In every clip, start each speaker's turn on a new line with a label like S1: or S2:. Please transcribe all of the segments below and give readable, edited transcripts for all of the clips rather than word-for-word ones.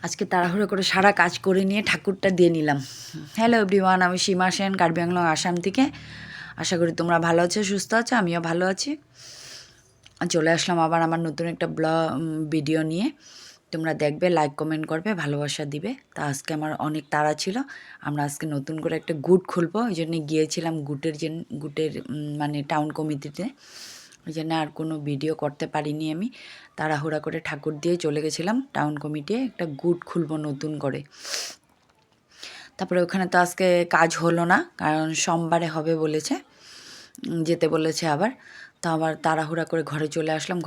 S1: আজকে তাড়াহুড়ো করে সারা কাজ করে নিয়ে ঠাকুরটা দিয়ে নিলাম। হ্যালো এভরিওয়ান, আমি সীমা সেন, কার্বি আংলং, আসাম থেকে। আশা করি তোমরা ভালো আছো, সুস্থ আছো, আমিও ভালো আছি। চলে আসলাম আবার আমার নতুন একটা ভিডিও নিয়ে। তোমরা দেখবে, লাইক কমেন্ট করবে, ভালোবাসা দিবে। তা আজকে আমার অনেক তাড়া ছিল। আমরা আজকে নতুন করে একটা গুট খুলবো, ওই জন্য গিয়েছিলাম গুটের মানে টাউন কমিটিতে। ওই জন্য আর কোনো ভিডিও করতে পারিনি আমি। তাড়াহুড়া করে ঠাকুর দিয়ে চলে গেছিলাম টাউন কমিটি, একটা গুট খুলবো নতুন করে। তারপরে ওখানে তো আজকে কাজ হলো না, কারণ সোমবারে হবে বলেছে, যেতে বলেছে আবার। তো আবার তাড়াহুড়া করে ঘরে চলে আসলাম।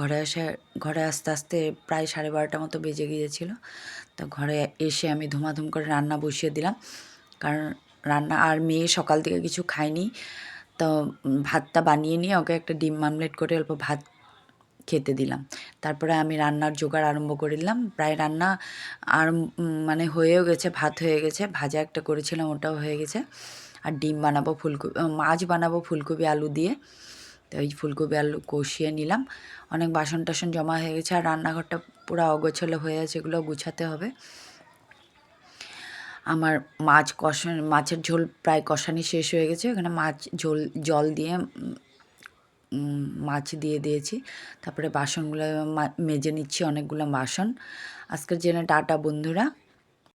S1: ঘরে আসতে আসতে প্রায় 12:30 মতো বেজে গিয়েছিল। তো ঘরে এসে আমি ধুমাধুম করে রান্না বসিয়ে দিলাম, কারণ রান্না আর মেয়ে সকাল থেকে কিছু খায়নি। তো ভাতটা বানিয়ে নিয়ে ওকে একটা ডিম মামলেট করে অল্প ভাত খেতে দিলাম। তারপরে আমি রান্নার জোগাড় আরম্ভ করে দিলাম। প্রায় রান্না আর মানে হয়েও গেছে, ভাত হয়ে গেছে, ভাজা একটা করেছিলাম ওটাও হয়ে গেছে। আর ডিম বানাবো, মাছ বানাবো ফুলকপি আলু দিয়ে। তো এই ফুলকপি আলু কষিয়ে নিলাম। অনেক বাসন টাসন জমা হয়ে গেছে, আর রান্নাঘরটা পুরো অগোছালো হয়ে আছে, এগুলো গুছাতে হবে। আমার মাছের ঝোল প্রায় কষানি শেষ হয়ে গেছে। ওখানে জল দিয়ে মাছ দিয়ে দিয়েছি। তারপরে বাসনগুলো মেজে নিচ্ছি, অনেকগুলো বাসন। আজকের জন্য টাটা বন্ধুরা।